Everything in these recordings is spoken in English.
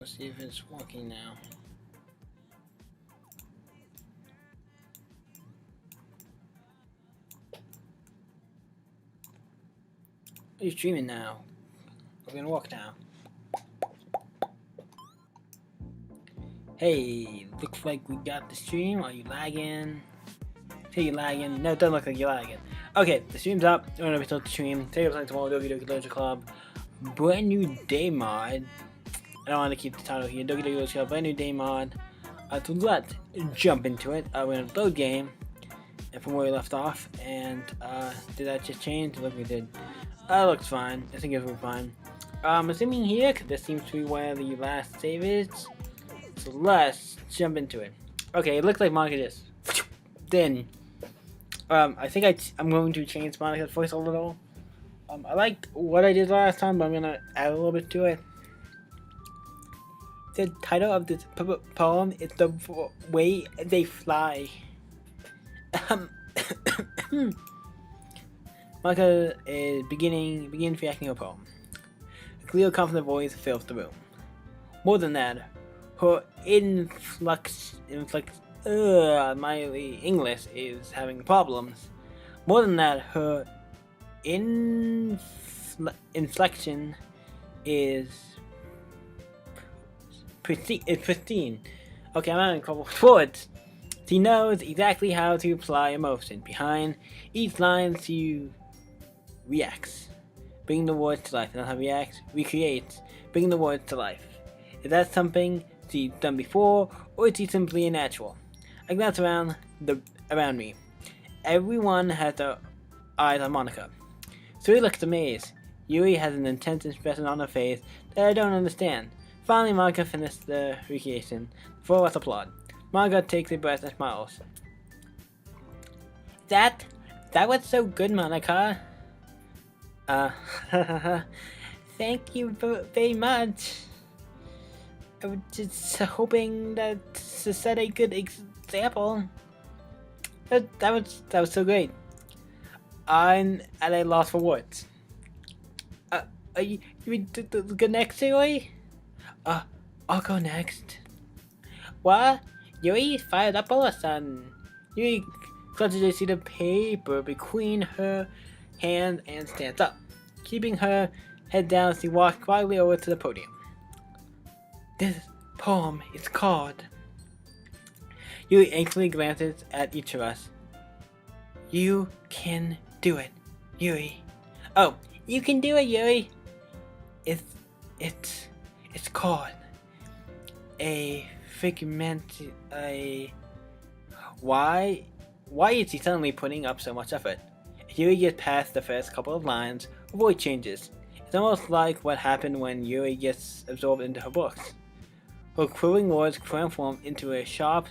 Let's see if it's working now. Are you streaming now? We're gonna walk now. Hey, looks like we got the stream. Are you lagging? Hey, you lagging? No, it doesn't look like you're lagging. Okay, the stream's up. We're gonna start the stream. Today we're playing tomorrow Doki Doki Doki Club. Brand new day mod. I don't want to keep the title here. Doki Doki Doki Club, brand new day mod. So let's jump into it. We're in a load game. And from where we left off. And did that just change? Look, we did. Looks fine. I think it will be fine. Assuming here, because this seems to be where the last save is. So let's jump into it. Okay, it looks like Monica just then. I think I'm going to change Monica's voice a little. I liked what I did last time, but I'm gonna add a little bit to it. The title of this poem is "The Way They Fly." Monica is begins reacting her poem. A clear, confident voice fills the room. More than that, her my English is having problems. More than that, her inflection is pristine. Okay, I'm having trouble with words. She knows exactly how to apply emotion. Behind each line, she reacts, bringing the words to life. Not how reacts, recreates, bringing the words to life. Is that something she's done before, or is she simply a natural? I glance around me. Everyone has their eyes on Monica. Suri looks amazed. Yuri has an intense expression on her face that I don't understand. Finally, Monica finished the recreation. The four of us applaud. Monica takes a breath and smiles. That was so good, Monica. Thank you very much. I was just hoping that to set a good example. That was so great. I'm at a loss for words. Are you go next, Yuri? I'll go next. What? Yuri fired up all of a sudden. Yuri clutches a sheet of paper between her hands and stands up. Keeping her head down, she walks quietly over to the podium. This poem is called... Yuri anxiously glances at each of us. You can do it, Yuri. Oh, you can do it, Yuri. It's called a figment. Why is he suddenly putting up so much effort? Yuri gets past the first couple of lines, her voice changes. It's almost like what happened when Yuri gets absorbed into her books. Her quivering words transform into a sharp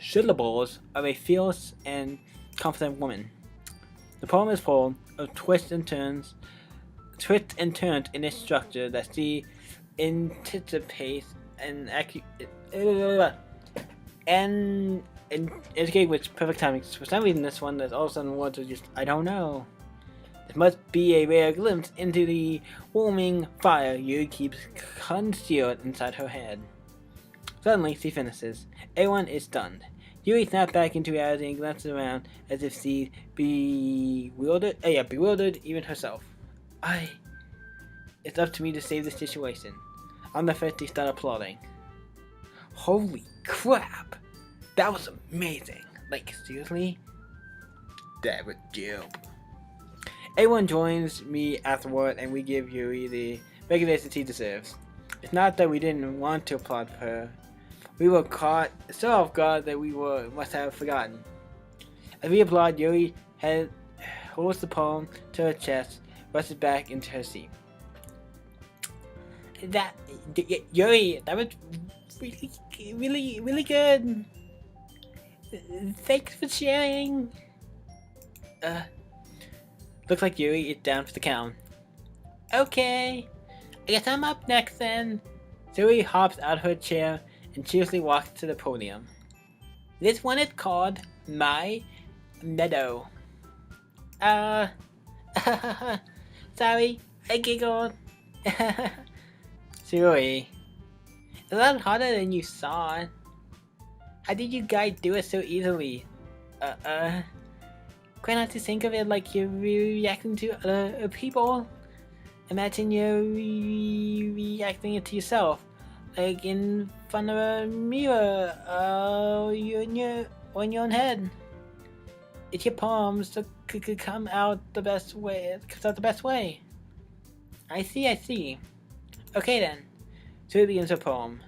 syllables of a fierce and confident woman. The poem is full of twists and turns in its structure that she anticipates and educate with perfect timing. For some reason, this one, there's all of a sudden words are just, I don't know. This must be a rare glimpse into the warming fire Yuri keeps concealed inside her head. Suddenly, she finishes. Everyone is stunned. Yuri snaps back into reality and glances around as if she's bewildered even herself. It's up to me to save the situation. On the first, they start applauding. Holy crap! That was amazing. Like, seriously? That was dope. Everyone joins me afterward and we give Yuri the recognition she deserves. It's not that we didn't want to applaud her. We were caught so off guard that must have forgotten. As we applaud, Yuri holds the poem to her chest, rests back into her seat. Yuri, that was really good. Thanks for sharing. Looks like Yuri is down for the count. Okay, I guess I'm up next then. Yuri hops out of her chair and cheerfully walks to the podium. This one is called My Meadow. Sorry, I giggled. Seriously. It's a lot harder than you saw. How did you guys do it so easily? Try not to think of it like you're reacting to other people. Imagine you're reacting it to yourself. Like in front of a mirror, you in your on your own head. It's your palms that could come out the best way. It comes out the best way. I see. Okay then. So it begins her poem.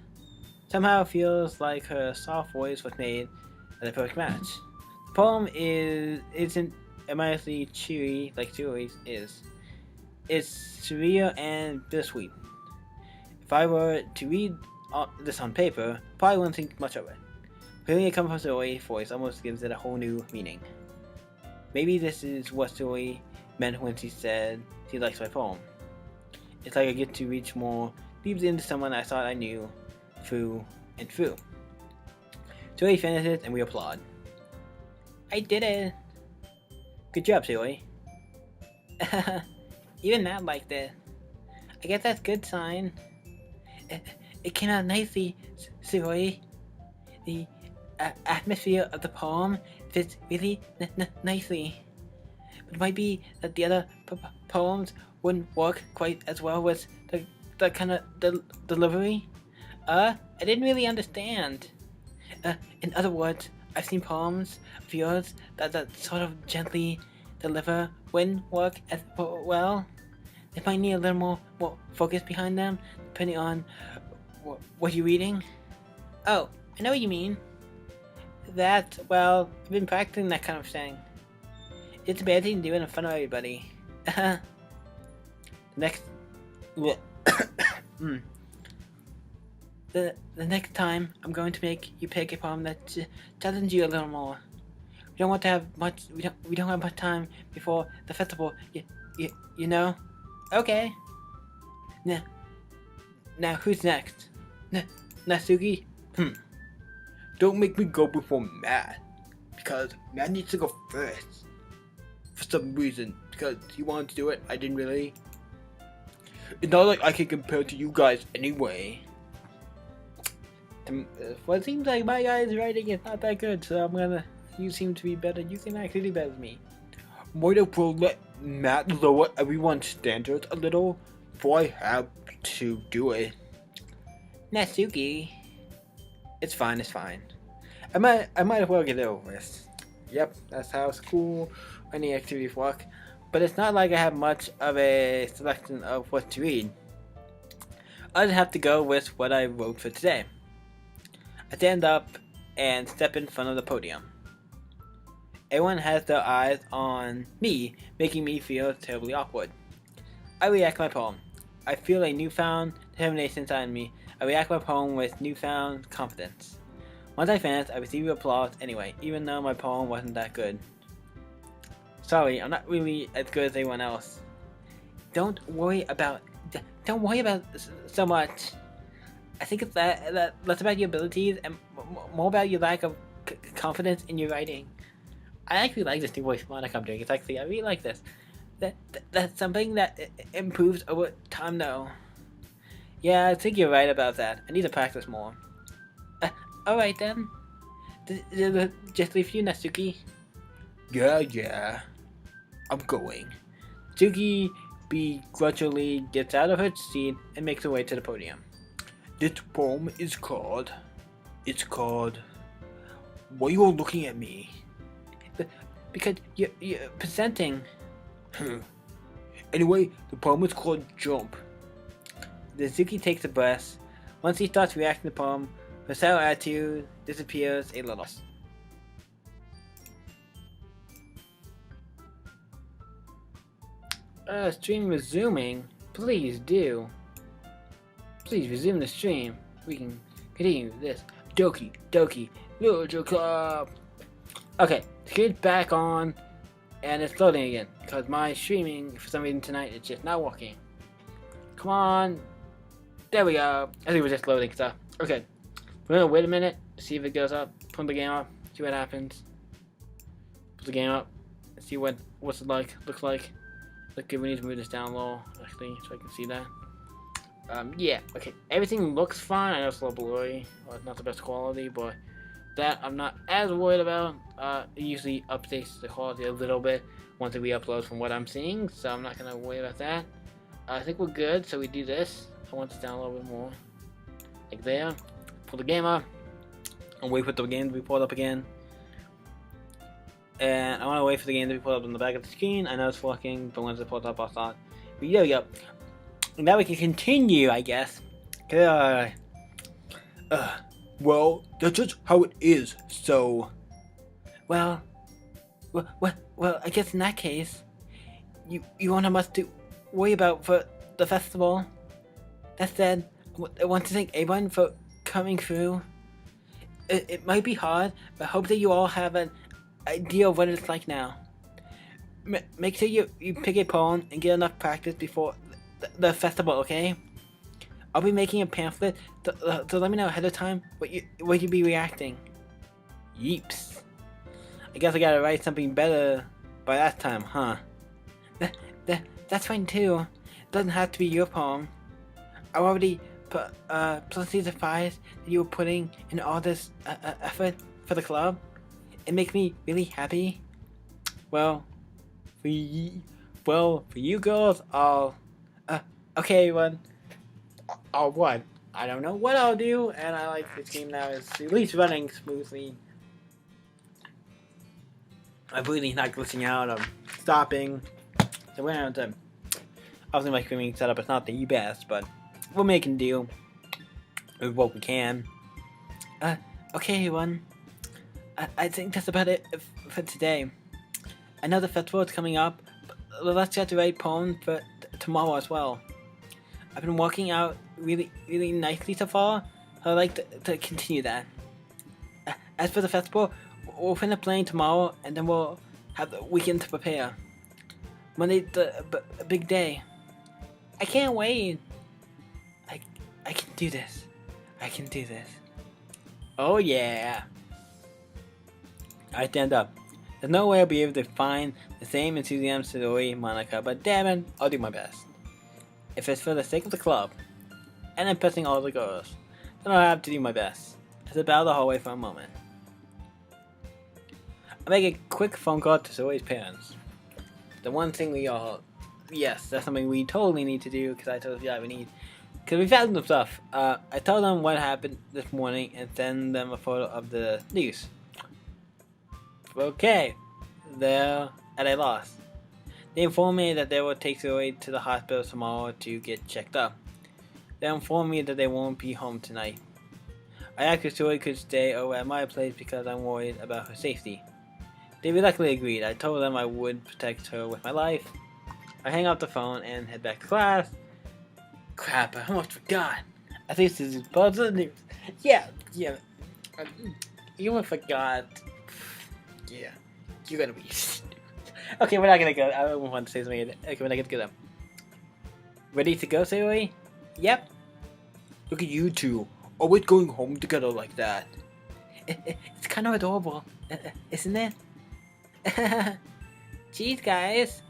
Somehow it feels like her soft voice was made as a perfect match. The poem isn't immediately cheery like Chewy is. It's surreal and bittersweet. If I were to read this on paper, I probably wouldn't think much of it. Hearing it come from Zoe's voice almost gives it a whole new meaning. Maybe this is what Zoe meant when she said she likes my poem. It's like I get to reach more deep into someone I thought I knew through and through. Zoe finishes and we applaud. I did it! Good job, Zoe. Even Matt liked it. I guess that's a good sign. It came out nicely, Zoe. The atmosphere of the poem fits really nicely. But it might be that the other poems wouldn't work quite as well with the kind of delivery. I didn't really understand. In other words, I've seen poems of yours that sort of gently deliver wouldn't work as well. They might need a little more focus behind them, depending on what you're reading. Oh, I know what you mean. Well, I've been practicing that kind of thing. It's a bad thing to do it in front of everybody. The next time, I'm going to make you pick a poem that challenges you a little more. We don't want to have much. We don't have much time before the festival. You know. Okay. Now who's next? Natsuki? Don't make me go before Matt. Because Matt needs to go first. For some reason. Because he wanted to do it, I didn't really. It's not like I can compare to you guys anyway. Well, it seems like my guy's writing is not that good, so you seem to be better. You can actually do better than me. Might as well let Matt lower everyone's standards a little before I have to do it. Natsuki. It's fine. I might as well get it over with. Yep, that's how school or any activities work. But it's not like I have much of a selection of what to read. I'll just have to go with what I wrote for today. I stand up and step in front of the podium. Everyone has their eyes on me, making me feel terribly awkward. I react to my poem. I feel a newfound determination inside me. I react to my poem with newfound confidence. Once I finish, I receive applause anyway, even though my poem wasn't that good. Sorry, I'm not really as good as anyone else. Don't worry about so much. I think it's that less about your abilities and more about your lack of confidence in your writing. I actually like this new voice monic I'm doing. I really like this. That's something that improves over time, though. Yeah, I think you're right about that. I need to practice more. Alright then. Just leave you, Natsuki. Yeah. I'm going. Natsuki begrudgingly gets out of her seat and makes her way to the podium. This poem is called. It's called. Why are you all looking at me? Because you're presenting. Anyway, the poem is called Jump. Natsuki takes a breath. Once he starts reacting to the poem, her sour attitude disappears a little. Stream resuming. Please do. Please resume the stream. We can continue this. Doki Doki Literature Club. Okay, the kid's back on, and it's loading again because my streaming for some reason tonight is just not working. Come on, there we go. I think we're just loading stuff. Okay, we're gonna wait a minute, see if it goes up. Put the game up, see what happens. Put the game up, see what's it like. Looks like. Look, we need to move this down low actually, so I can see that. Yeah, okay. Everything looks fine. I know it's a little blurry, or it's not the best quality, but that I'm not as worried about. It usually updates the quality a little bit once it re-uploads from what I'm seeing, so I'm not gonna worry about that. I think we're good, so we do this. I want this down a little bit more. Like there. Pull the game up. And wait for the game to be pulled up again. And I want to wait for the game to be pulled up on the back of the screen. I know it's working, but once it's pulled up, I'll start. But there we go. Now we can continue, I guess. Well, that's just how it is, so... Well, I guess in that case, you won't have much to worry about for the festival. That said, I want to thank everyone for coming through. It might be hard, but I hope that you all have an idea of what it's like now. Make sure you pick a poem and get enough practice before the festival, okay? I'll be making a pamphlet, so let me know ahead of time what you'd be reacting. Yeeps. I guess I gotta write something better by that time, huh? That's fine too. It doesn't have to be your poem. I already pleasantly surprised that you were putting in all this effort for the club. It makes me really happy. Well, for you girls, I'll okay, everyone. I'll what? I don't know what I'll do, and I like this game now. It's at least running smoothly. My breathing's not glitching out. I'm stopping. So we're going to... Obviously my streaming setup is not the best, but we're making do with what we can. Okay everyone. I think that's about it for today. I know the festival is coming up, but let's try to write poems for tomorrow as well. I've been working out really nicely so far, so I'd like to continue that. As for the festival, we'll finish playing tomorrow, and then we'll have the weekend to prepare. Monday's a big day. I can't wait. I can do this. I can do this. Oh yeah. I stand up. There's no way I'll be able to find the same enthusiasm to the way Monica, but damn it, I'll do my best. If it's for the sake of the club, and impressing all the girls, then I'll have to do my best. I step out of the hallway for a moment. I make a quick phone call to Zoe's parents. The one thing we all... Yes, that's something we totally need to do, because I told you we need... Because we've had some stuff. I told them what happened this morning and send them a photo of the news. Okay, they're at a loss. They informed me that they will take Zoe to the hospital tomorrow to get checked up. They informed me that they won't be home tonight. I asked if Zoe could stay over at my place because I'm worried about her safety. They reluctantly agreed. I told them I would protect her with my life. I hang up the phone and head back to class. Crap, I almost forgot. At least this is positive news. Yeah. You almost forgot. Yeah, you're gonna be stupid. Okay, we're not gonna go. I don't want to say something. Okay, we're not gonna go there. Ready to go, Zoe? Yep. Look at you two, always going home together like that. It's kind of adorable, isn't it? Jeez, guys.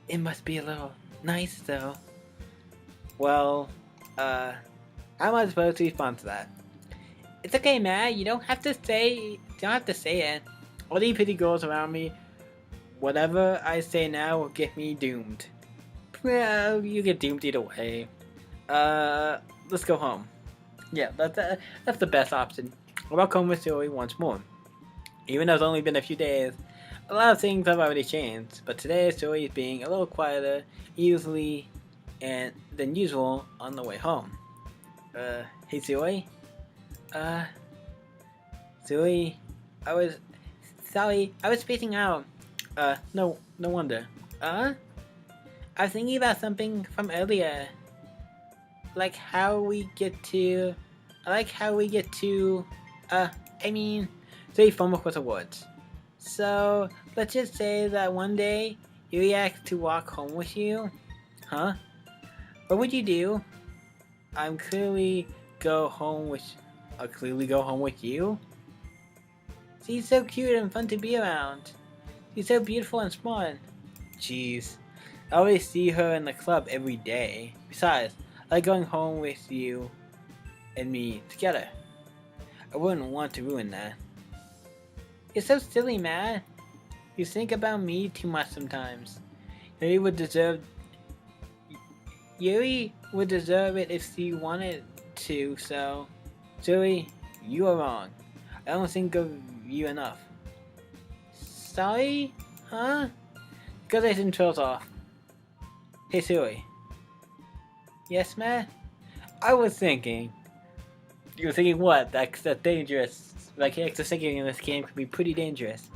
It must be a little nice, though. Well, how am I supposed to respond to that? It's okay, Matt. You don't have to say it. All these pretty girls around me, whatever I say now will get me doomed. Well, you get doomed either way. Let's go home. Yeah, that's the best option. I'll walk home with Zoe once more. Even though it's only been a few days, a lot of things have already changed. But today, Zoe is being a little quieter, easily, than usual on the way home. Hey Zoe? Zoe, Sorry, I was spacing out. No wonder. I was thinking about something from earlier. Like how we get to... Zoe fumbled with the words. So, let's just say that one day, Yuri asked to walk home with you. Huh? What would you do? I'll clearly go home with you? She's so cute and fun to be around. She's so beautiful and smart. Jeez. I always see her in the club every day. Besides, I like going home with you and me together. I wouldn't want to ruin that. You're so silly, Matt. You think about me too much sometimes. Yuri would deserve it if she wanted to, so Zoe, you are wrong. I don't think of you enough. Sorry? Huh? Conversation trails off. Hey Zoe. Yes, Matt? I was thinking. You were thinking what? That's dangerous. Like, extra thinking in this game could be pretty dangerous.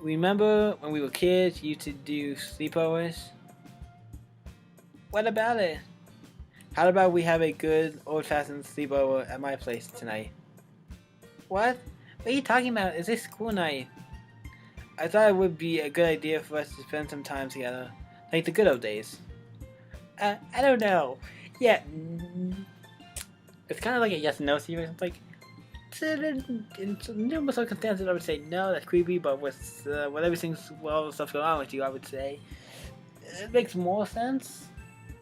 Remember when we were kids, you used to do sleepovers? What about it? How about we have a good old-fashioned sleepover at my place tonight? What? What are you talking about? Is this school night? I thought it would be a good idea for us to spend some time together. Like the good old days. I don't know. Yeah. It's kind of like a yes and no series. It's like, in numerous circumstances, I would say no, that's creepy, but with everything's stuff going on with you, I would say it makes more sense.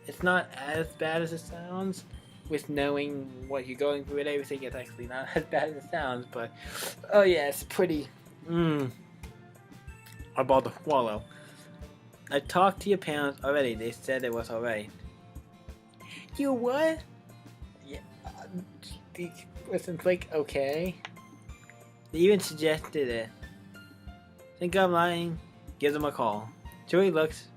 It's not as bad as it sounds. With knowing what you're going through and everything, it's actually not as bad as it sounds, but oh yeah, it's pretty about to swallow. I talked to your parents already. They said it was alright. You what? Yeah, the person's like, okay. They even suggested it. Think I'm lying? Give them a call. Joey looks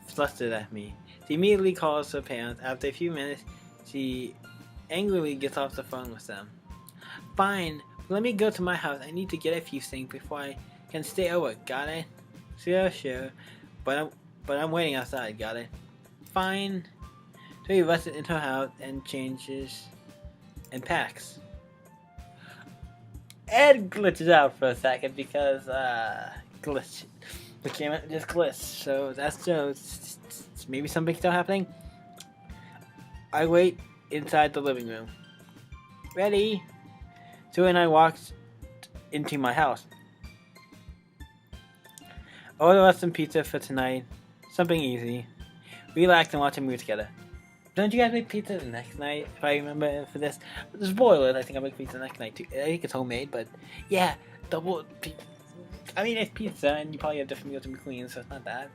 flustered at me. She immediately calls her parents. After a few minutes, she angrily gets off the phone with them. Fine, let me go to my house. I need to get a few things before I can stay over. Got it? Sure. But I'm waiting outside. Got it? Fine. So he rushes into her house and changes and packs. Ed glitches out for a second because glitch. The camera just glitched. So that's just maybe something still happening. I wait inside the living room. Ready? Sue and I walked into my house. Order us some pizza for tonight. Something easy. Relax and watch a movie together. Don't you guys make pizza the next night? If I remember for this. Spoilers, I think I make pizza the next night too. I think it's homemade, but yeah, double pizza. I mean, it's pizza and you probably have different meals in between, so it's not that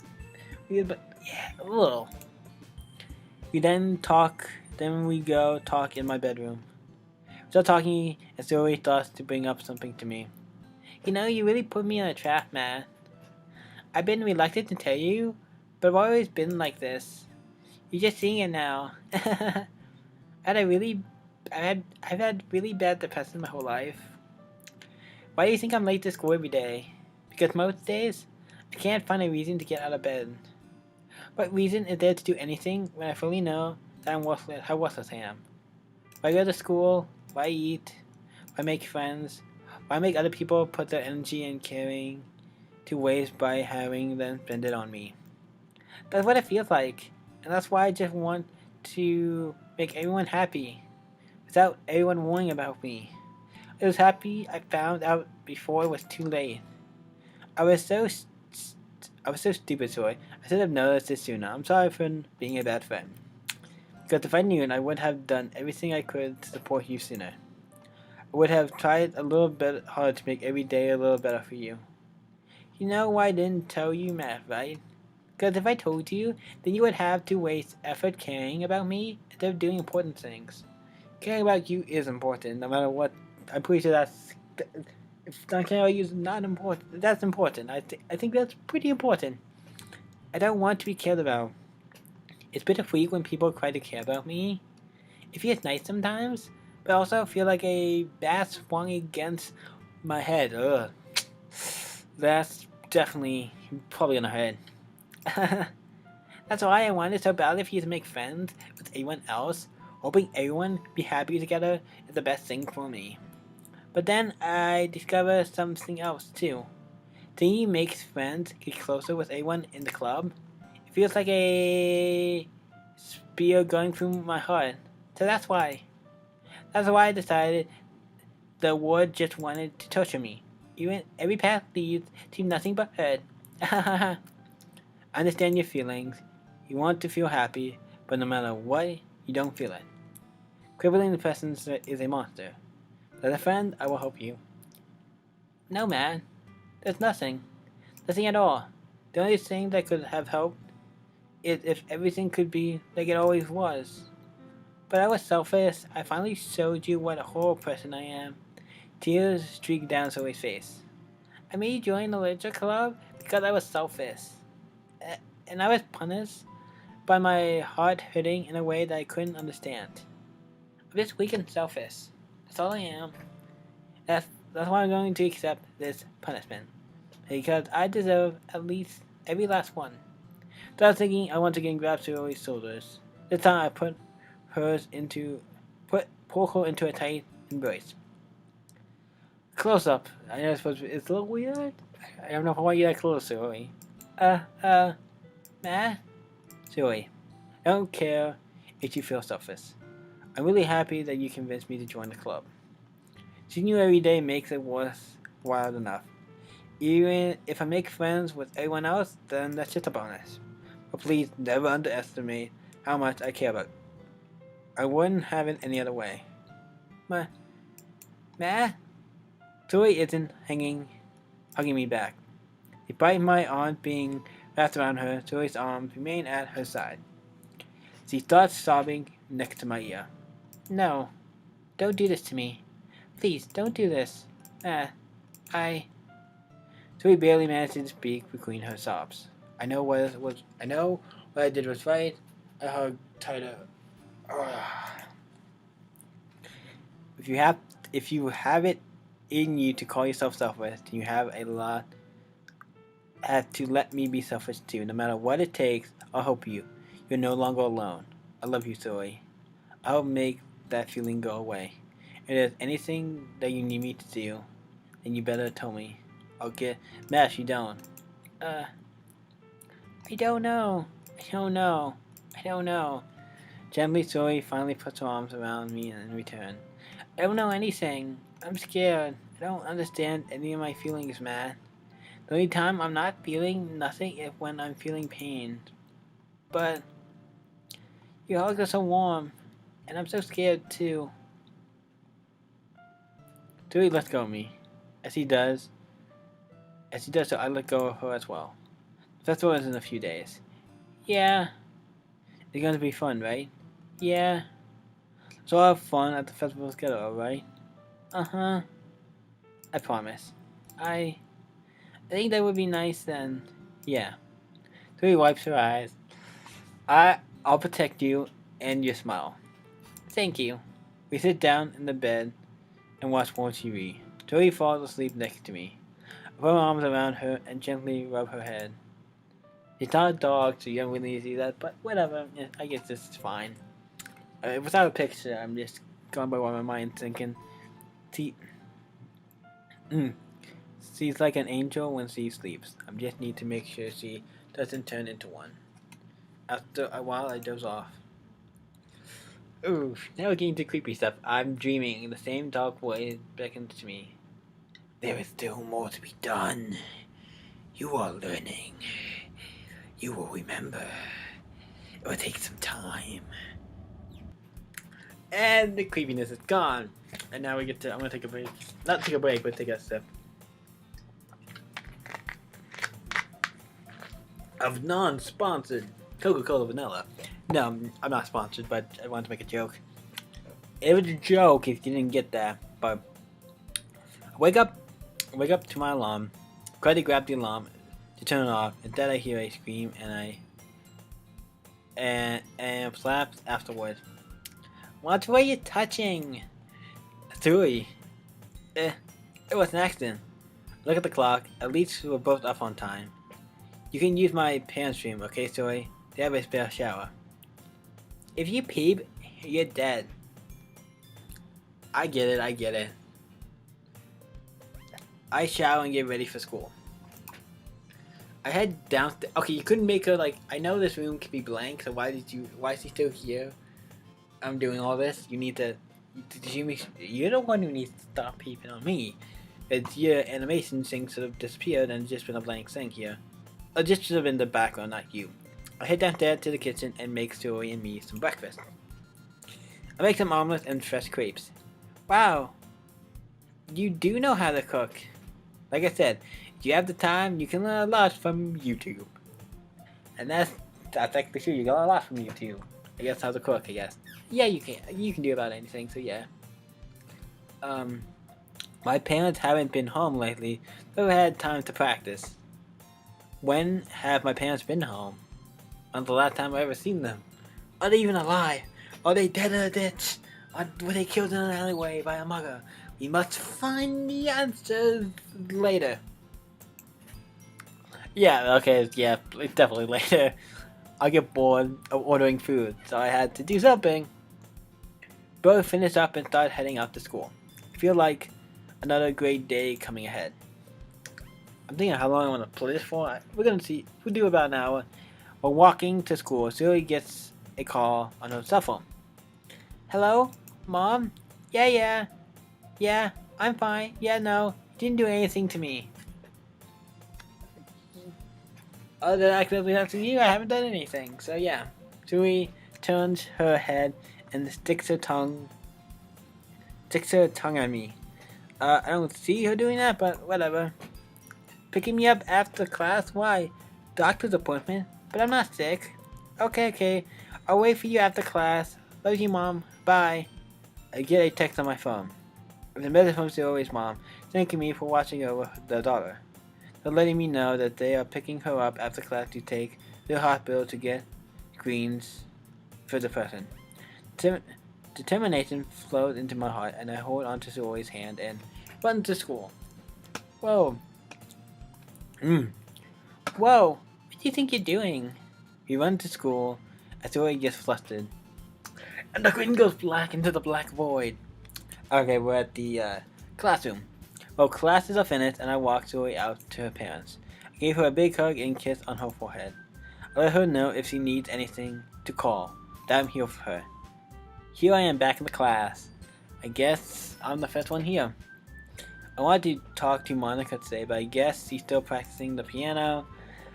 weird, but yeah, a little. We then we go talk in my bedroom. We start talking and Zoe starts to bring up something to me. You know, you really put me in a trap, man. I've been reluctant to tell you, but I've always been like this. You're just seeing it now. I've had really bad depression my whole life. Why do you think I'm late to school every day? Because most days, I can't find a reason to get out of bed. What reason is there to do anything when I fully know that how worthless I am? Why go to school? Why eat? Why make friends? Why make other people put their energy and caring to waste by having them spend it on me? That's what it feels like, and that's why I just want to make everyone happy, without everyone worrying about me. I was happy I found out before it was too late. I was so stupid, Zoe. I should have noticed this sooner. I'm sorry for being a bad friend. Because if I knew it, I would have done everything I could to support you sooner. I would have tried a little bit harder to make every day a little better for you. You know why I didn't tell you, Matt, right? Because if I told you, then you would have to waste effort caring about me instead of doing important things. Caring about you is important, no matter what. I'm pretty sure that's... If not caring about you is not important, that's important. I think that's pretty important. I don't want to be cared about. It's bittersweet when people try to care about me. It feels nice sometimes, but I also feel like a bat swung against my head. Ugh. That's definitely probably in her head. That's why I wanted so badly for you to make friends with everyone else. Hoping everyone be happy together is the best thing for me. But then I discovered something else too. Seeing you make friends get closer with everyone in the club, it feels like a spear going through my heart. So that's why. That's why I decided the ward just wanted to torture me. Even every path leads to nothing but hurt. I understand your feelings. You want to feel happy, but no matter what, you don't feel it. Quibbling the person is a monster. But as a friend, I will help you. No, man. There's nothing. Nothing at all. The only thing that could have helped is if everything could be like it always was. But I was selfish. I finally showed you what a horrible person I am. Tears streaked down Zoe's face. I made you join the literature club because I was selfish. And I was punished by my heart hurting in a way that I couldn't understand. I'm just weak and selfish. That's all I am. That's why I'm going to accept this punishment. Because I deserve at least every last one. So I was thinking I once again grabbed Zoe's shoulders. This time I pull her into a tight embrace. Close up. I know it's a little weird. I don't know if I want you that close, Zoe. Nah? Zoe, I don't care if you feel selfish. I'm really happy that you convinced me to join the club. Seeing you every day makes it worthwhile enough. Even if I make friends with everyone else, then that's just a bonus. But please never underestimate how much I care about you. I wouldn't have it any other way. Ma? Zoe isn't hugging me back. Despite my arm being wrapped around her, Zoe's arms remain at her side. She starts sobbing next to my ear. No, don't do this to me. Please, don't do this. Zoe barely managed to speak between her sobs. I know what I did was right. I hugged tighter. If you have it in you to call yourself selfish, then you have to let me be selfish too. No matter what it takes, I'll help you. You're no longer alone. I love you, Zoe. I'll make that feeling go away. If there's anything that you need me to do, then you better tell me. I'll get mad if you don't. I don't know. Gently, Zoe finally puts her arms around me in return. I don't know anything. I'm scared. I don't understand any of my feelings, man. The only time I'm not feeling nothing is when I'm feeling pain. But your hugs are so warm, and I'm so scared too. Zoe lets go of me. As he does so, I let go of her as well. The festival is in a few days. Yeah. It's going to be fun, right? Yeah. So I'll have fun at the festival together, alright? Uh-huh. I promise. I think that would be nice then. Yeah. So he wipes her eyes. I'll protect you and your smile. Thank you. We sit down in the bed and watch more TV. Joey falls asleep next to me. I put my arms around her and gently rub her head. She's not a dog, so you don't really see that, but whatever. I guess this is fine. Without a picture, I'm just going by what my mind's thinking. She's like an angel when she sleeps. I just need to make sure she doesn't turn into one. After a while, I doze off. Ooh, now we're getting to creepy stuff. I'm dreaming. The same dark voice beckons to me. There is still more to be done. You are learning. You will remember. It will take some time. And the creepiness is gone. And now we get to, I'm gonna take a break. Not take a break, but take a sip of non-sponsored Coca-Cola Vanilla. No, I'm not sponsored, but I wanted to make a joke. It was a joke if you didn't get that, but I wake up to my alarm, try to grab the alarm to turn it off. Instead, I hear a scream and slaps afterwards. Watch where you're touching. Three. It was an accident. Look at the clock. At least we're both up on time. You can use my parents' room, okay, Zoe? They have a spare shower. If you peep, you're dead. I get it. I shower and get ready for school. I head downstairs. Okay, you couldn't make her like. I know this room can be blank, so why is he still here? I'm doing all this. You need to. You're the one who needs to stop peeping on me. It's your animation thing sort of disappeared and just been a blank thing here. It just should have been the background, not you. I head downstairs to the kitchen and make Zoe and me some breakfast. I make some omelets and fresh crepes. Wow, you do know how to cook. Like I said, if you have the time, you can learn a lot from YouTube. And that's actually true. You got a lot from YouTube. I guess how to cook. I guess. Yeah, you can. You can do about anything. So yeah. My parents haven't been home lately, so I've had time to practice. When have my parents been home? When's the last time I ever seen them? Are they even alive? Are they dead in a ditch? Were they killed in an alleyway by a mugger? We must find the answers later. Yeah, okay, yeah, definitely later. I get bored of ordering food, so I had to do something. Both finished up and started heading out to school. I feel like another great day coming ahead. I'm thinking how long I want to play this for. We're gonna see. We'll do about an hour. We're walking to school. Zoe gets a call on her cell phone. Hello? Mom? Yeah, I'm fine. Yeah, no, didn't do anything to me. Other than accidentally asking you, I haven't done anything. So yeah. Zoe turns her head and sticks her tongue at me. I don't see her doing that, but whatever. Picking me up after class? Why? Doctor's appointment? But I'm not sick. Okay. I'll wait for you after class. Love you, Mom. Bye. I get a text on my phone. The message from Zoe's mom, thanking me for watching over their daughter. They're letting me know that they are picking her up after class to take to the hospital to get greens for the person. Determination flows into my heart, and I hold onto Zoe's hand and run to school. Whoa. Whoa! What do you think you're doing? We run to school as Zoe gets flustered. And the green goes black into the black void. Okay, we're at the classroom. Well, classes are finished and I walk Zoe out to her parents. I gave her a big hug and kiss on her forehead. I let her know if she needs anything to call, that I'm here for her. Here I am back in the class. I guess I'm the first one here. I wanted to talk to Monica today, but I guess she's still practicing the piano.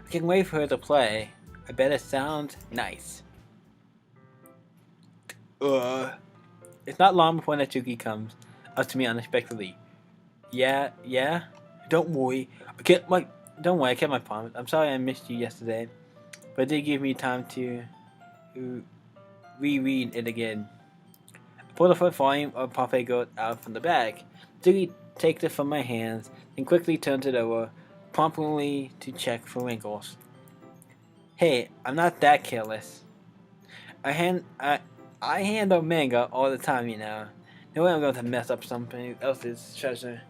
I can wait for her to play. I bet it sounds nice. It's not long before Natsuki comes up to me unexpectedly. Yeah? Don't worry, I kept my promise. I'm sorry I missed you yesterday, but it did give me time to reread it again. I pulled the first volume of Parfait Goat out from the bag. Natsuki takes it from my hands, then quickly turns it over, promptly to check for wrinkles. Hey, I'm not that careless. I handle manga all the time, you know. No way I'm going to mess up somebody else's treasure.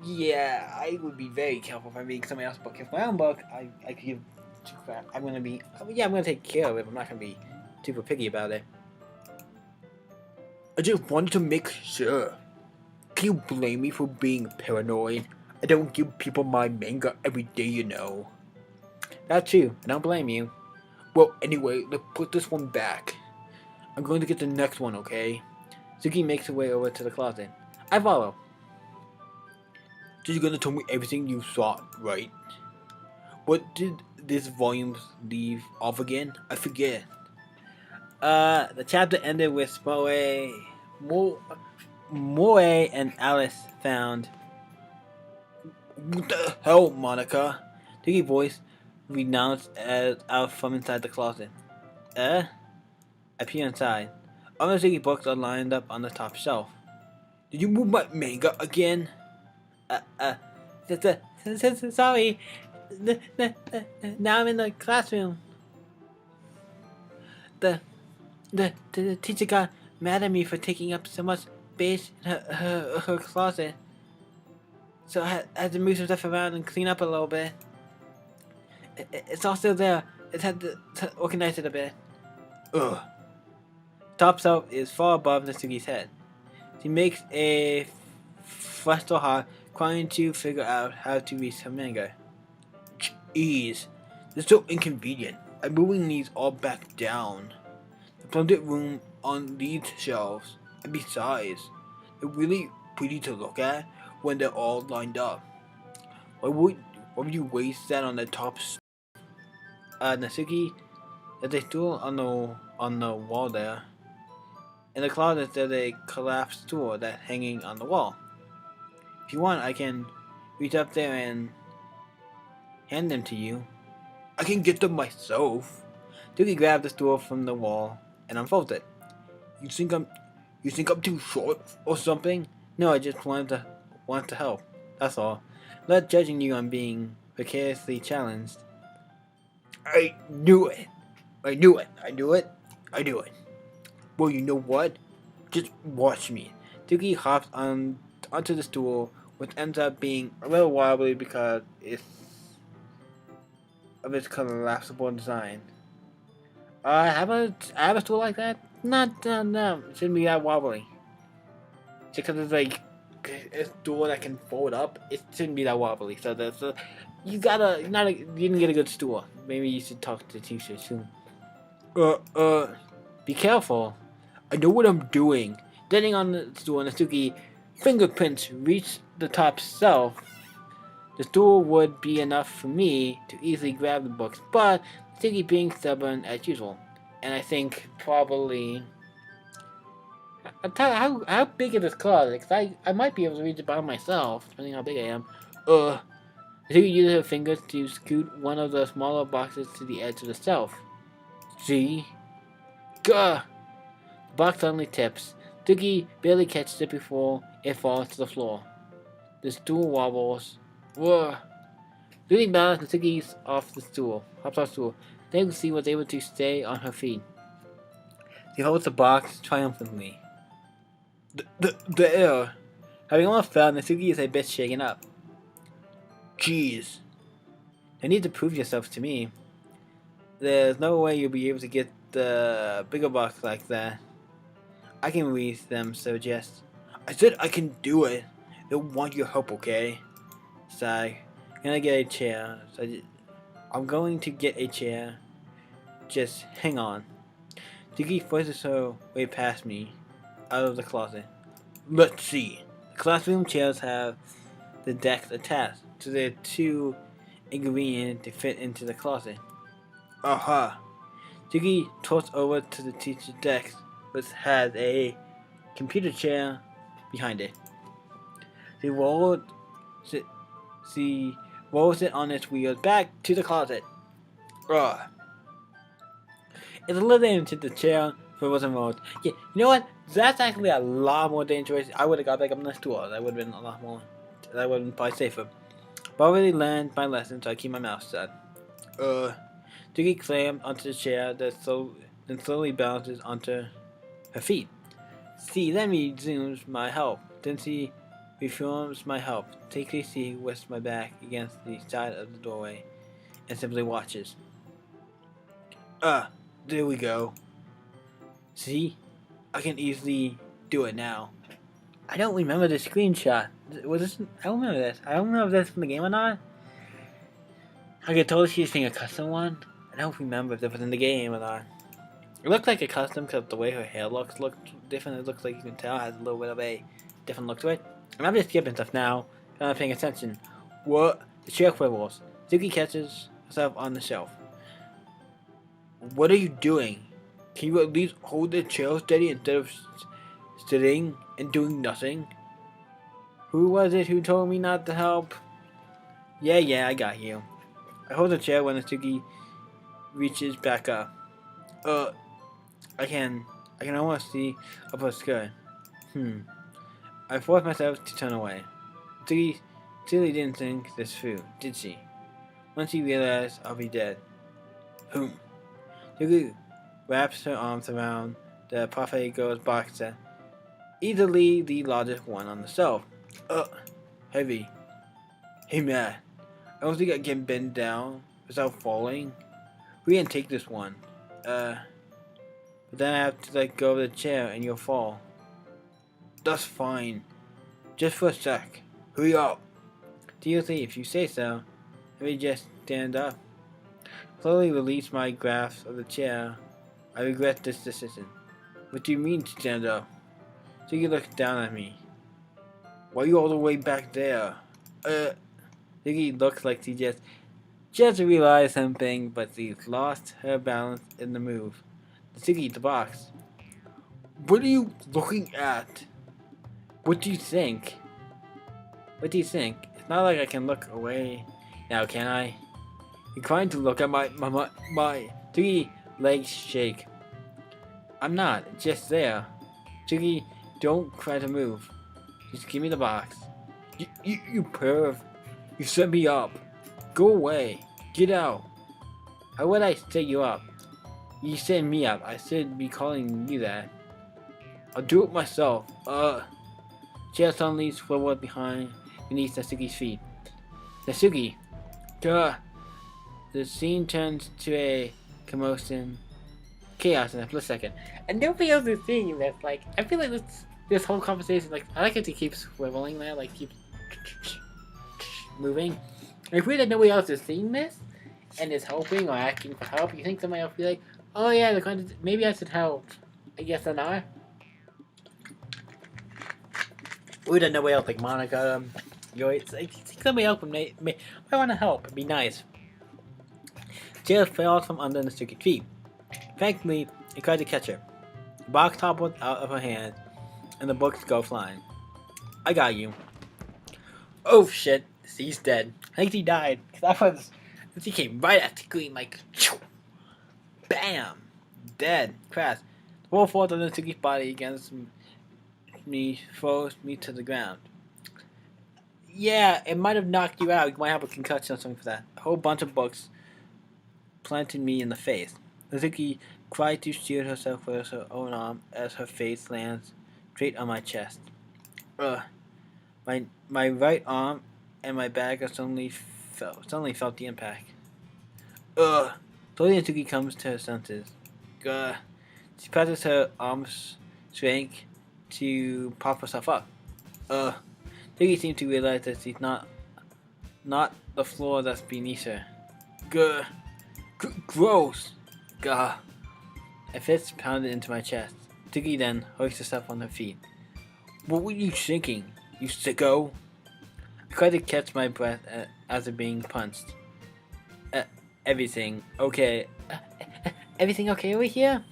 Yeah, I would be very careful if I'm reading somebody else's book. If my own book, I could give two crap. I'm gonna take care of it, but I'm not gonna be super picky about it. I just wanted to make sure. Can you blame me for being paranoid? I don't give people my manga every day, you know. That's true. I don't blame you. Well, anyway, let's put this one back. I'm going to get the next one, okay? Suki makes her way over to the closet. I follow. So you're gonna tell me everything you saw, right? What did this volume leave off again? I forget. The chapter ended with Moe and Alice found. What the hell, Monica? Suki's voice renounced out from inside the closet. I peer inside. All the Suki books are lined up on the top shelf. Did you move my manga again? Sorry. Now I'm in the classroom. The teacher got mad at me for taking up so much space in her closet. So I had to move some stuff around and clean up a little bit. It's all still there. It's had to organize it a bit. Ugh. Top shelf is far above Natsuki's head. She makes a frustral heart, trying to figure out how to reach her manga. Jeez, this is so inconvenient. I'm moving these all back down. There's plenty of room on these shelves, and besides, they're really pretty to look at when they're all lined up. Why would you waste that on the top? Natsuki There's a stool on the wall there. In the closet, there's a collapsed stool that's hanging on the wall. If you want, I can reach up there and hand them to you. I can get them myself. Doki grabbed the stool from the wall and unfolds it. You think I'm too short or something? No, I just wanted to help. That's all. Not judging you on being precariously challenged. I knew it. I knew it. I knew it. I knew it. Well, you know what? Just watch me. Doki hops onto the stool, which ends up being a little wobbly because of its collapsible design. I have a stool like that? No, it shouldn't be that wobbly. Just because it's like a stool that can fold up, it shouldn't be that wobbly. So you didn't get a good stool. Maybe you should talk to the teacher soon. Be careful. I know what I'm doing. Standing on the stool, Natsuki fingerprints reach the top shelf. The stool would be enough for me to easily grab the books, but Natsuki being stubborn as usual. And I think probably... I'll tell you how big is this closet, because I might be able to reach it by myself, depending on how big I am. Natsuki uses her fingers to scoot one of the smaller boxes to the edge of the shelf. See? Gah! The box suddenly tips. Natsuki barely catches it before it falls to the floor. The stool wobbles. Whoa! Losing balance, Natsuki hops off the stool. Then Lucy was able to stay on her feet. She holds the box triumphantly. There. Having almost fell, Natsuki is a bit shaken up. Jeez. You need to prove yourself to me. There's no way you'll be able to get the bigger box like that. I can reach them, so just... I said I can do it. They'll want your help, okay? Sigh. Gonna get a chair. I'm going to get a chair. Just hang on. Doki forces her way past me, out of the closet. Let's see. The classroom chairs have the decks attached, so they're too inconvenient to fit into the closet. Aha. Doki tossed over to the teacher's desk, which has a computer chair behind it. She rolls it on its wheels back to the closet. It's a little into the chair, but it wasn't rolled. Yeah, you know what? That's actually a lot more dangerous. I would have got back up on the stool. That would have been a lot more. That would have been probably safer. But I already learned my lesson, so I keep my mouth shut. Doki clammed onto the chair, then slowly bounces onto her feet. See, then resumes my help. Then she reforms my help. Take a seat with my back against the side of the doorway and simply watches. There we go. See? I can easily do it now. I don't remember the screenshot. Was this? I don't remember this. I don't know if that's from the game or not. I could totally see this being a custom one. I don't remember if it was in the game or not. It looked like a custom because the way her hair looked different. It looks like you can tell it has a little bit of a different look to it. And I'm just skipping stuff now. I'm not paying attention. What? The chair quivers. Doki catches herself on the shelf. What are you doing? Can you at least hold the chair steady instead of sitting and doing nothing? Who was it who told me not to help? Yeah, I got you. I hold the chair when Natsuki reaches back up. I can almost see up her skirt. I forced myself to turn away. Natsuki clearly didn't think this through, did she? Once she realized I'll be dead. Natsuki wraps her arms around the parfait girl's box set, easily the largest one on the shelf. Heavy. Hey, Matt. I don't think I can bend down without falling. We can take this one. But then I have to let go of the chair and you'll fall. That's fine. Just for a sec. Hurry up. Seriously, if you say so. Let me just stand up. Slowly release my grasp of the chair. I regret this decision. What do you mean, stand up? So you look down at me. Why are you all the way back there? Ziggy looks like she just Just realized something, but she's lost her balance in the move. Suki, the box. What are you looking at? What do you think? What do you think? It's not like I can look away now, can I? You're trying to look at my 3 legs shake. I'm not, just there. Suki, don't try to move. Just give me the box. You perv. You set me up. Go away. Get out. How would I set you up? You set me up. I should be calling you that. I'll do it myself. Chair suddenly swiveled beneath Natsuki's feet. Natsuki! Duh! The scene turns to a commotion. Chaos in a split second. And nobody else is seeing this. Like, I feel like this whole conversation, like, I like it to keep swiveling there, like, keep moving. If weird that nobody else is seeing this and is helping or asking for help, you think somebody else will be like, oh yeah, maybe I should help. I guess they're not. Weird that nobody else, like Monica, it's like, somebody else may want to help. It'd be nice. Jill fell from under Natsuki's feet. Thankfully, he tried to catch her. The box toppled out of her hand, and the books go flying. I got you. Oh shit, he's dead. I think he died. He came right at the screen, like, bam! Dead. Crash. The full force of Natsuki's body against me throws me to the ground. Yeah, it might have knocked you out. You might have a concussion or something for that. A whole bunch of books planted me in the face. Natsuki tried to shield herself with her own arm as her face lands straight on my chest. My right arm and my back suddenly felt the impact. Slowly Natsuki comes to her senses. She presses her arms strength to prop herself up. Natsuki seems to realize that she's not the floor that's beneath her. Gross. Gah. A fist pounded into my chest. Natsuki then hoists herself on her feet. What were you thinking, you sicko? I tried to catch my breath as it being punched. Everything okay? Everything okay over here?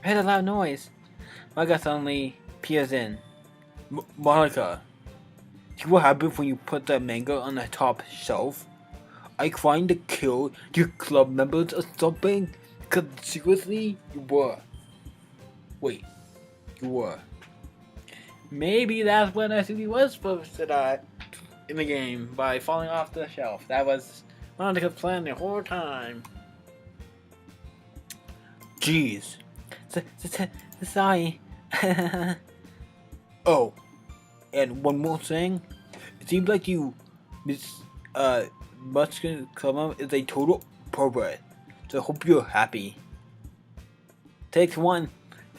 I heard a loud noise. Monica suddenly peers in. Monica, see what happened when you put that manga on the top shelf? I trying to kill your club members or something? Because seriously, you were. Wait, you were. Maybe that's when Natsuki was supposed to die in the game by falling off the shelf. That was Monica's plan the whole time. Jeez. Sorry. Oh, and one more thing. It seems like you, Muskin Club is a total pervert. So I hope you're happy. Takes one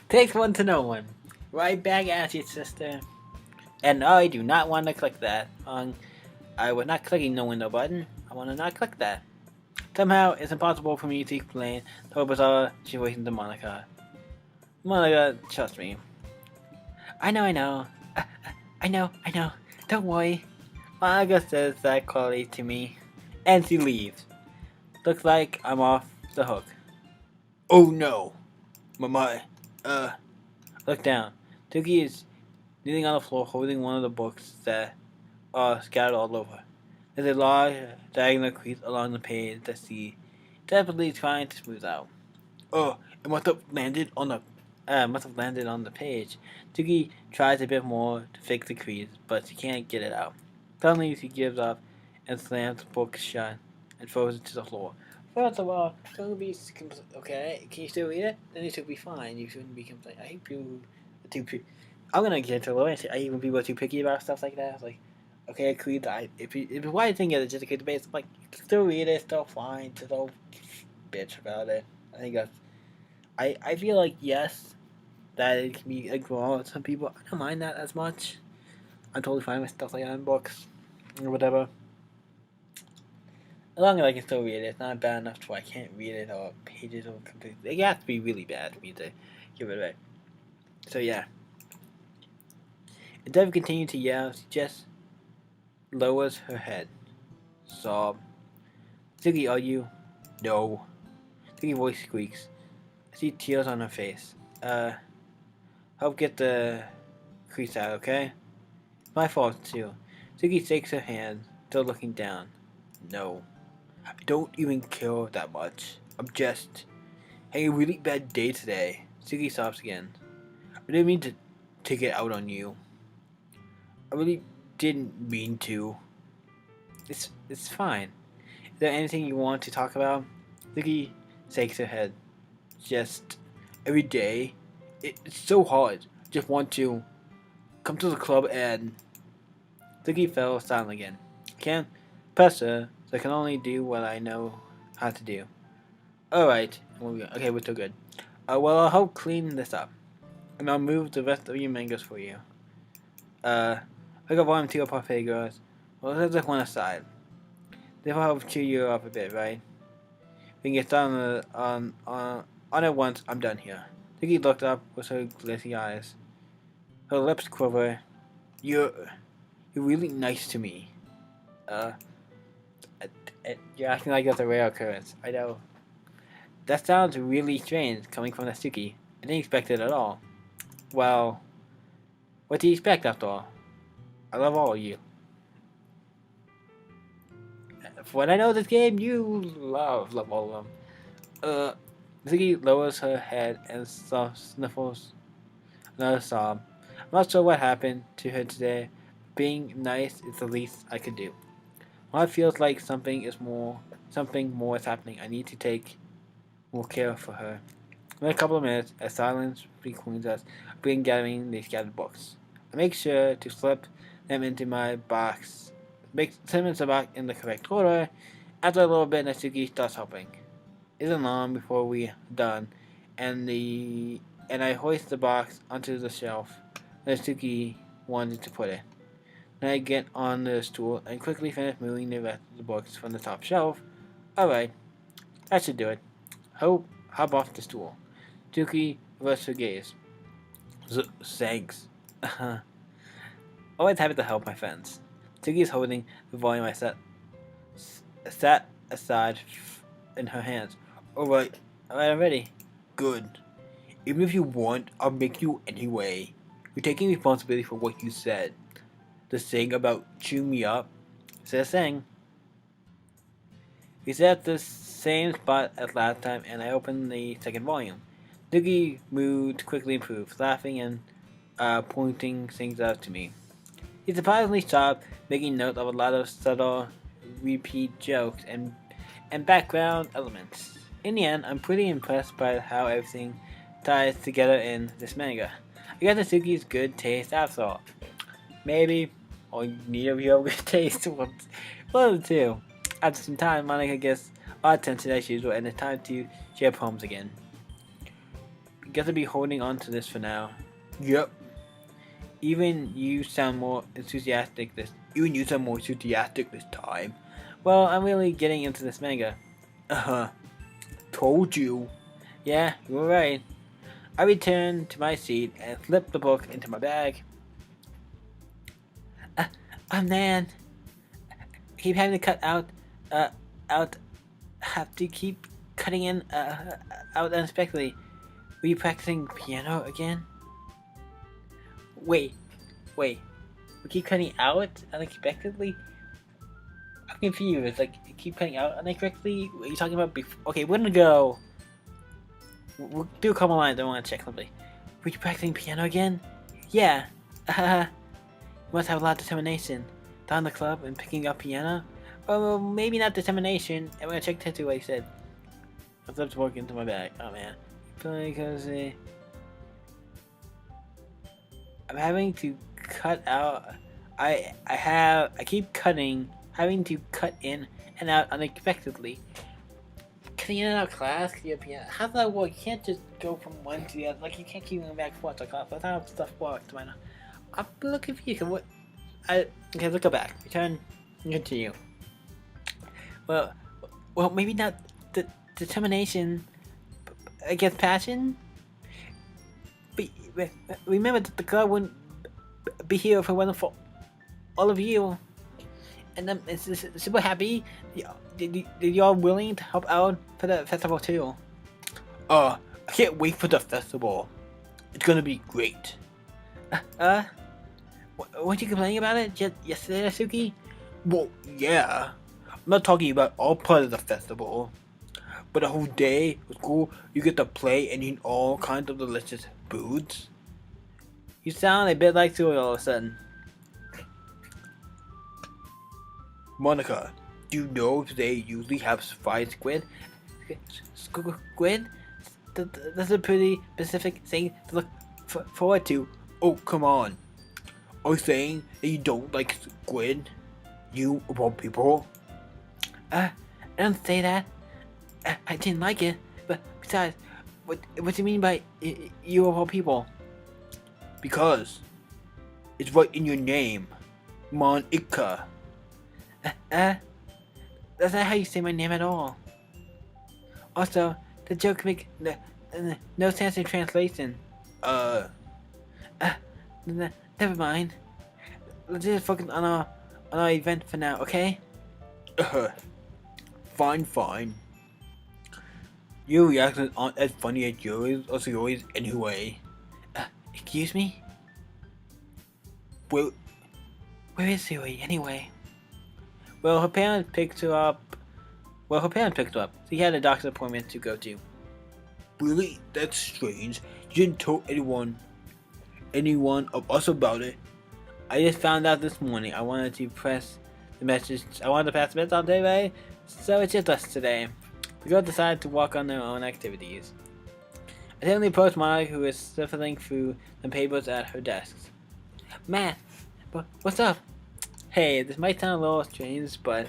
to know one. Right back at you, sister. And I do not want to click that. I was not clicking no window button. I want to not click that. Somehow, it's impossible for me to explain the whole bizarre situation to Monica. Monica, trust me. I know. I know. Don't worry. Monica says that quietly to me. And she leaves. Looks like I'm off the hook. Oh no. Look down. Tuki is kneeling on the floor holding one of the books that are scattered all over. There's a large diagonal crease along the page that she desperately trying to smooth out. It must have landed on the page. Tuki tries a bit more to fix the crease, but she can't get it out. Suddenly she gives up and slams the book shut and throws it to the floor. First of all, don't be okay. Can you still read it? Then it should be fine. You shouldn't be complaining. I hate people too picky. I'm gonna get into a little. I hate when people are too picky about stuff like that. It's like, okay, I agree that if why do you think it's just a good debate? Like, still read it, still fine. Just don't bitch about it. I think that's. I feel like yes, that it can be a grow with some people. I don't mind that as much. I'm totally fine with stuff like that in books or whatever. As long as I can still read it, it's not bad enough to where I can't read it or pages or completely. It has to be really bad for me to give it away. So yeah. Instead of continuing to yell, she just lowers her head. Sob. Ziggy, are you? No. Ziggy voice squeaks. I see tears on her face. Help get the crease out, okay? My fault, too. Ziggy shakes her hand, still looking down. No. I don't even care that much. I'm just having a really bad day today. Ziggy sobs again. I didn't mean to take it out on you. I really didn't mean to. It's fine. Is there anything you want to talk about? Ziggy shakes her head. Just every day, it's so hard. Just want to come to the club and... Ziggy fell silent again. I can't press her, so I can only do what I know how to do. Alright. Okay, we're still good. Well, I'll help clean this up. And I'll move the rest of your mangoes for you. I got volunteer of parfait girls. Well, let's just one aside. This will help cheer you up a bit, right? We can get started on it once I'm done here. Ziggy looked up with her glitzy eyes. Her lips quiver. You're really nice to me. You're acting like that's a rare occurrence. I know. That sounds really strange coming from Natsuki. I didn't expect it at all. Well, what do you expect after all? I love all of you. For what I know of this game, you love all of them. Ziggy lowers her head and sniffles another sob. I'm not sure what happened to her today. Being nice is the least I could do. When it feels like something more is happening, I need to take more care for her. In a couple of minutes, as silence between us, I begin gathering the scattered books. I make sure to slip them into my box. Make them into the box in the correct order. After a little bit, Natsuki starts helping. It isn't long before we're done, and I hoist the box onto the shelf Natsuki wanted to put it. Then I get on the stool and quickly finish moving the rest of the books from the top shelf. Alright, that should do it. Hop off the stool. Doki reversed her gaze. Thanks. Always happy to help my friends. Doki is holding the volume I set aside in her hands. Alright, I'm ready. Good. Even if you want, I'll make you anyway. You're taking responsibility for what you said. The thing about chewing me up. Is a thing. We sat at the same spot as last time, and I opened the second volume. Doki mood quickly improved, laughing and pointing things out to me. He surprisingly stopped, making note of a lot of subtle repeat jokes and background elements. In the end, I'm pretty impressed by how everything ties together in this manga. I guess Natsuki's good taste after all. Maybe, or neither of you have good taste. One of the two. After some time, Monica gets a lot of attention as usual, and it's time to share poems again. You got to be holding on to this for now. Yep. Even you sound more enthusiastic this time. Well, I'm really getting into this manga. Told you. Yeah, you were right. I returned to my seat and slipped the book into my bag. Man. I keep having to cut out, have to keep cutting in, out unexpectedly. Were you practicing piano again? Wait. We keep cutting out unexpectedly? I'm confused. Like, you keep cutting out unexpectedly? What are you talking about before? Okay, we're gonna go. We'll do a couple lines. I want to check something. Were you practicing piano again? Yeah. You must have a lot of determination. Down the club and picking up piano? Well, maybe not determination. I'm gonna check tattoo what he said. I flipped the book into my bag. Oh man. Because I'm having to cut out. I keep having to cut in and out unexpectedly. Cutting in and out class, piano. How does that work? You can't just go from one to the other. Like, you can't keep going back and forth to class. That's how stuff works, man. I'm a little confused. Okay, let's go back. Return and continue. Well, maybe not the determination against passion. But remember that the club wouldn't be here if it wasn't for all of you. and I'm super happy you're willing to help out for the festival too. I can't wait for the festival. It's gonna be great. Weren't you complaining about it yesterday, Suki? Well, yeah. I'm not talking about all part of the festival, but the whole day was cool. You get to play and eat all kinds of delicious foods. You sound a bit like Sui all of a sudden. Monica, do you know they usually have fried squid? Squid? That's a pretty specific thing to look forward to. Oh, come on. Are you saying that you don't like squid? You, of all people? I don't say that. I didn't like it, but besides, what do you mean by you of all people? Because it's right in your name, Monica. That's not how you say my name at all. Also, the joke make no sense in translation. Never mind. Let's just focus on our event for now, okay? Fine. Your reactions aren't as funny as yours anyway. Excuse me? Well, Where is Sui, anyway? Well, her parents picked her up. So he had a doctor's appointment to go to. really? That's strange. You didn't tell anyone of us about it. I just found out this morning. I wanted to pass the message on today, so it's just us today. The girls decided to walk on their own activities. I suddenly approached Molly, who was shuffling through some papers at her desk. Matt, what's up? Hey, this might sound a little strange, but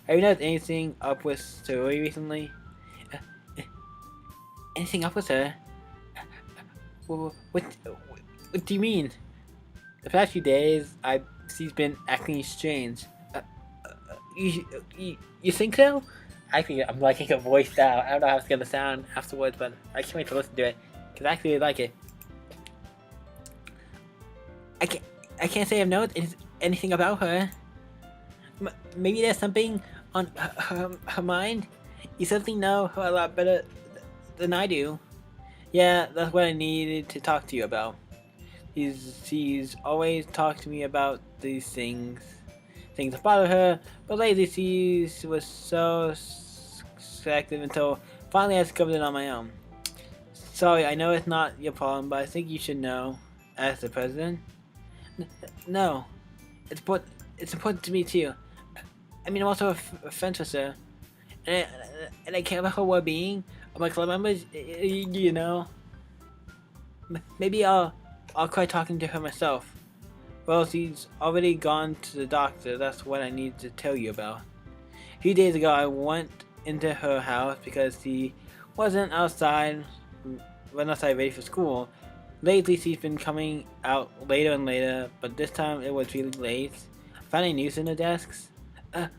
have you noticed anything up with Zoe recently? Anything up with her? What do you mean? The past few days, she's been acting strange. You think so? Actually, I'm liking her voice now. I don't know how it's gonna sound afterwards, but I can't wait to listen to it because I actually like it. I can't say I've noticed anything about her. Maybe there's something on her mind. You certainly know her a lot better than I do. Yeah, that's what I needed to talk to you about. She's always talked to me about these things that bother her, but lately she was so selective until finally I discovered it on my own. Sorry, I know it's not your problem, but I think you should know, as the president. No, it's important to me too. I mean, I'm also a friend with her, and I care about her well-being of my club members. You know, maybe I'll try talking to her myself. Well, she's already gone to the doctor. That's what I need to tell you about. A few days ago, I went into her house because she wasn't outside ready for school. Lately, she's been coming out later and later, but this time it was really late. Finding news in the desks. Are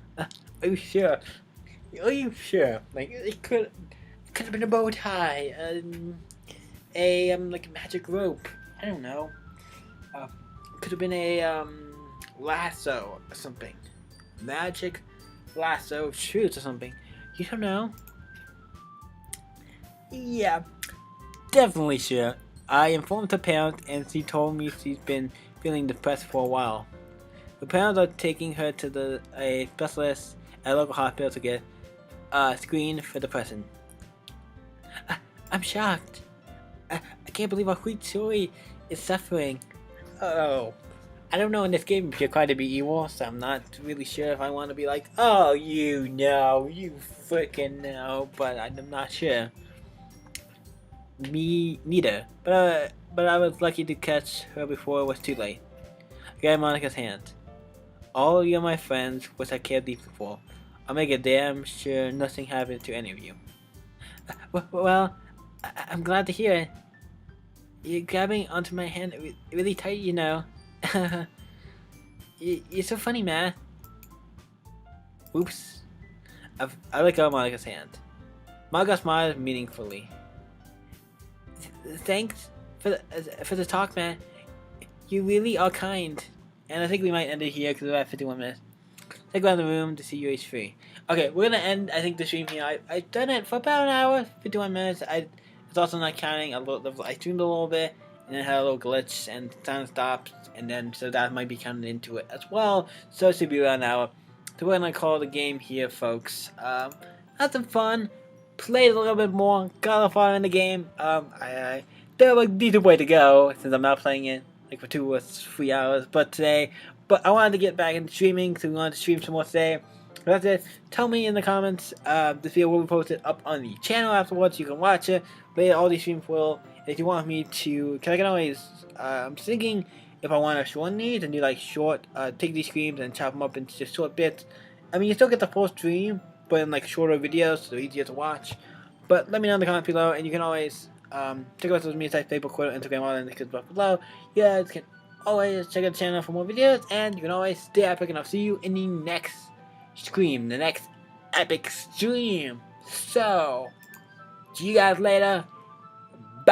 you sure? Are you sure? Like it could have been a bow tie, like a magic rope. I don't know. Could have been a lasso or something. Magic lasso of shoes or something. You don't know. Yeah, definitely sure. I informed her parents and she told me she's been feeling depressed for a while. The parents are taking her to a specialist at a local hospital to get screened for depression. I'm shocked. I can't believe our sweet Zoe is suffering. Oh, I don't know in this game if you're trying to be evil, so I'm not really sure if I want to be like, oh, you freaking know, but I'm not sure. Me neither, but I was lucky to catch her before it was too late. I grabbed Monica's hand. All you're my friends, which I care deeply for. I'll make it damn sure nothing happens to any of you. Well, I'm glad to hear it. You're grabbing onto my hand really tight, you know. You're so funny, man. Oops. I let go of Monica's hand. Monica smiled meaningfully. Thanks for the talk, man. You really are kind. And I think we might end it here because we're at 51 minutes. Take around the room to see UH3. Okay, we're gonna end, I think, the stream here. I've done it for about an hour, 51 minutes. It's also not counting. I streamed a little bit, and then had a little glitch, and time stopped, and then so that might be counted into it as well. So it should be around an hour. So we're gonna call the game here, folks. Had some fun. Played a little bit more. Got a far in the game. I there was a decent way to go since I'm not playing it like for 2 or 3 hours. But I wanted to get back into streaming, so we wanted to stream some more today. But that's it. Tell me in the comments. This video will be posted up on the channel afterwards. You can watch it. But all these streams will. If you want me to, cause I can always. I'm thinking if I want to shorten these and do like short, take these streams and chop them up into just short bits. I mean, you still get the full stream, but in like shorter videos, so they're easier to watch. But let me know in the comments below, and you can always check out social media sites, Facebook, Twitter, Instagram, all in the description below. You guys can always check out the channel for more videos, and you can always stay epic, and I'll see you in the next stream, the next epic stream. So, see you guys later.